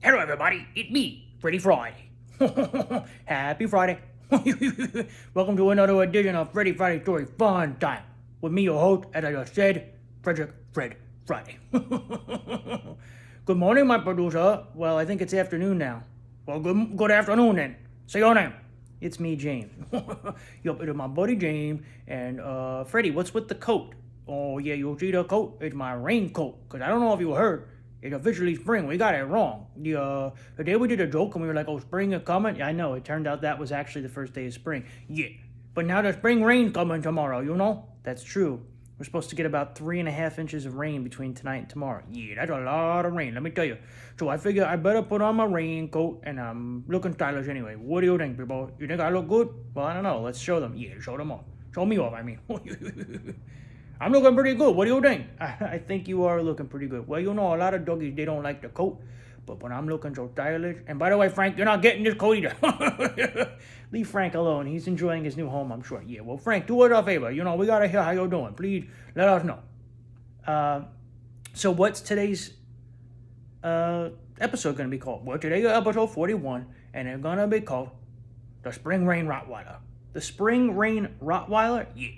Hello, everybody. It's me, Freddie Friday. Happy Friday. Welcome to another edition of Freddie Friday Story Fun Time. With me, your host, as I just said, Fred Friday. Good morning, my producer. Well, I think it's afternoon now. Well, good afternoon then. Say your name. It's me, James. Yup, it is my buddy James. And, Freddie, what's with the coat? Oh, yeah, you'll see the coat. It's my raincoat. Because I don't know if you heard. It's officially spring. We got it wrong. The day we did a joke and we were like, oh, spring is coming. Yeah, I know. It turned out that was actually the first day of spring. Yeah. But now the spring rain's coming tomorrow, you know? That's true. We're supposed to get about 3.5 inches of rain between tonight and tomorrow. Yeah, that's a lot of rain, let me tell you. So I figure I better put on my raincoat, and I'm looking stylish anyway. What do you think, people? You think I look good? Well, I don't know. Let's show them. Yeah, show them off. Show me off, I mean. I'm looking pretty good. What do you think? I think you are looking pretty good. Well, you know, a lot of doggies, they don't like the coat. But when I'm looking so stylish... And by the way, Frank, you're not getting this coat either. Leave Frank alone. He's enjoying his new home, I'm sure. Yeah, well, Frank, do us a favor. You know, we got to hear how you're doing. Please let us know. So what's today's episode going to be called? Well, today's episode 41, and it's going to be called The Spring Rain Rottweiler. The Spring Rain Rottweiler? Yeah.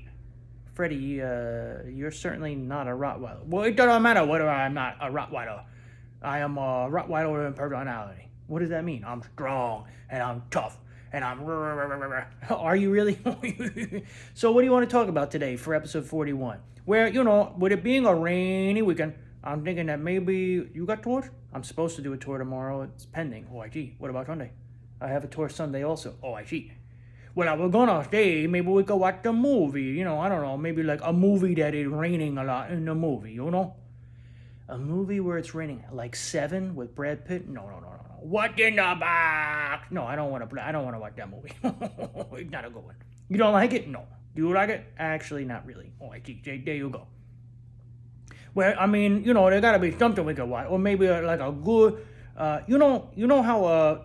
Freddie, you're certainly not a Rottweiler. Well, it doesn't matter whether I'm not a Rottweiler. I am a Rottweiler in personality. What does that mean? I'm strong, and I'm tough, and I'm... Are you really? So what do you want to talk about today for episode 41? Where, you know, with it being a rainy weekend, I'm thinking that maybe... You got tours? I'm supposed to do a tour tomorrow. It's pending. Oh, I see. What about Sunday? I have a tour Sunday also. Oh, I see. Well, I was gonna say maybe we could watch a movie, you know, I don't know, maybe like a movie that is raining a lot in the movie, you know? A movie where it's raining, like Seven with Brad Pitt? No. What's in the box? No, I don't want to watch that movie. It's not a good one. You don't like it? No. Do you like it? Actually, not really. Oh, I see. There you go. Well, I mean, you know, there gotta be something we could watch, or maybe like a good, you know how,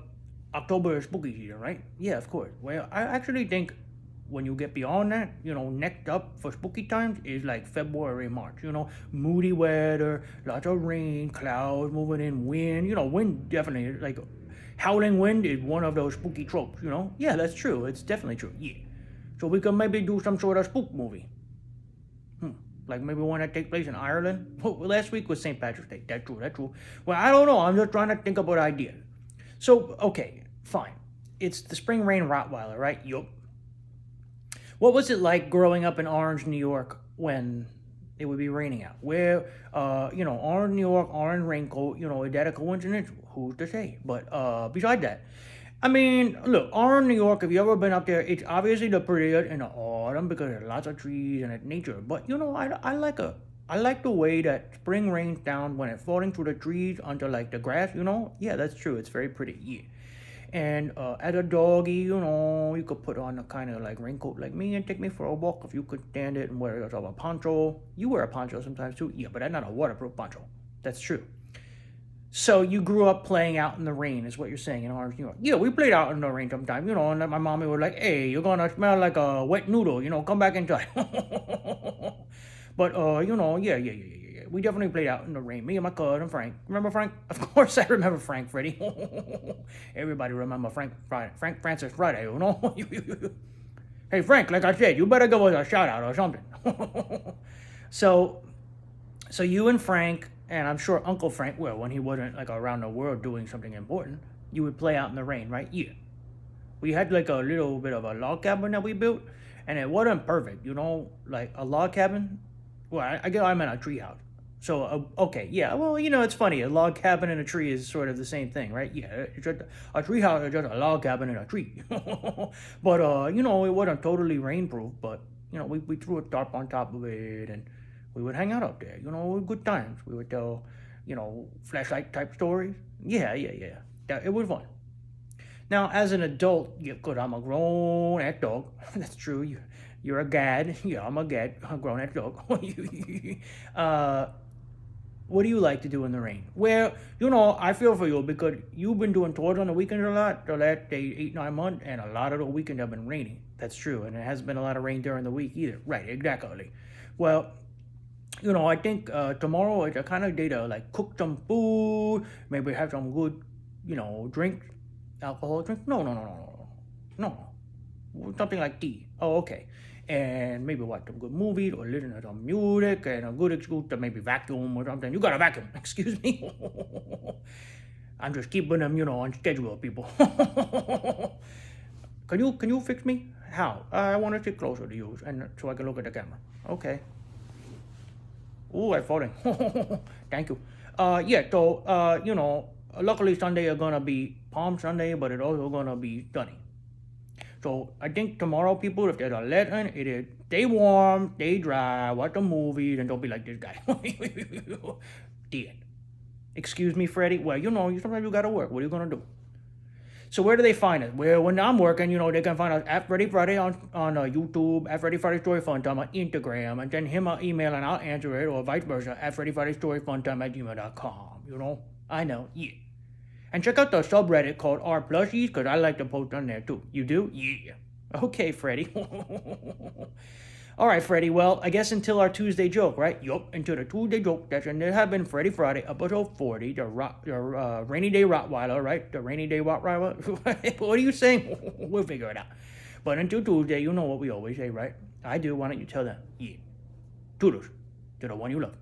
October is spooky season, right? Yeah, of course. Well, I actually think when you get beyond that, you know, next up for spooky times is like February, March. You know, moody weather, lots of rain, clouds moving in, wind. You know, wind definitely, like, howling wind is one of those spooky tropes, you know? Yeah, that's true. It's definitely true. Yeah. So we could maybe do some sort of spook movie. Like maybe one that takes place in Ireland. Well, last week was St. Patrick's Day. That's true. Well, I don't know. I'm just trying to think about ideas. So, okay, fine. It's the Spring Rain Rottweiler, right? Yup. What was it like growing up in Orange, New York when it would be raining out? Where, you know, Orange, New York, orange raincoat, you know, is that a coincidence? Who's to say? But besides that, I mean, look, Orange, New York, if you ever been up there, it's obviously the prettiest in the autumn because there's lots of trees and it's nature. But, you know, I like the way that spring rains down when it's falling through the trees onto like the grass, you know? Yeah, that's true. It's very pretty. Yeah. And as a doggy, you know, you could put on a kind of like raincoat like me and take me for a walk if you could stand it and wear yourself a poncho. You wear a poncho sometimes too. Yeah, but that's not a waterproof poncho. That's true. So you grew up playing out in the rain, is what you're saying, in Orange, New York. Yeah, we played out in the rain sometimes, you know, and my mommy was like, hey, you're gonna smell like a wet noodle, you know, come back inside. But, you know, yeah. We definitely played out in the rain. Me and my cousin Frank. Remember Frank? Of course I remember Frank, Freddie. Everybody remember Frank Friday. Frank Francis Friday, you know? Hey, Frank, like I said, you better give us a shout out or something. So you and Frank, and I'm sure Uncle Frank, well, when he wasn't like around the world doing something important, you would play out in the rain, right? Yeah. We had like a little bit of a log cabin that we built, and it wasn't perfect, you know? Like a log cabin. Well, I guess I meant a tree house. So, okay, yeah, well, you know, it's funny. A log cabin and a tree is sort of the same thing, right? Yeah, it's just a tree house is just a log cabin and a tree. But, you know, it wasn't totally rainproof, but, you know, we threw a tarp on top of it, and we would hang out up there. You know, good times. We would tell, you know, flashlight type stories. Yeah. It was fun. Now, as an adult, yeah, because I'm a grown-ass dog. That's true. You're a gad. Yeah, I'm a gad. A grown-ass dog. What do you like to do in the rain? Well, you know, I feel for you because you've been doing tours on the weekends a lot the last 8-9 months, and a lot of the weekends have been raining. That's true, and it hasn't been a lot of rain during the week either. Right, exactly. Well, you know, I think tomorrow is a kind of day to like cook some food, maybe have some good drink alcohol drink? No. Something like tea. Oh, okay. And maybe watch some good movies or listen to some music and a good excuse to maybe vacuum or something. You gotta vacuum. Excuse me. I'm just keeping them, on schedule, people. Can you fix me? How? I want to sit closer to you and so I can look at the camera. Okay. Ooh, I'm falling. Thank you. Yeah, so, luckily Sunday is gonna be Palm Sunday, but it's also gonna be sunny. So I think tomorrow, people, if there's a lesson, it is stay warm, stay dry, watch the movies, and don't be like this guy. The end. Excuse me, Freddie. Well, sometimes you gotta work. What are you gonna do? So where do they find us? Well, when I'm working, they can find us at Freddie Friday on YouTube, at Freddie Friday Story Funtime on Instagram, and send him an email and I'll answer it, or vice versa, at Freddie Friday Story Funtime at gmail.com. I know, yeah. And check out the subreddit called R Plushies, because I like to post on there too. You do? Yeah. Okay, Freddie. All right, Freddie. Well, I guess until our Tuesday joke, right? Yup, until the Tuesday joke session. There have been Freddie Friday, episode 40, the Rainy Day Rottweiler, right? The Rainy Day Rottweiler. What are you saying? We'll figure it out. But until Tuesday, you know what we always say, right? I do. Why don't you tell them? Yeah. Toodles to the one you love.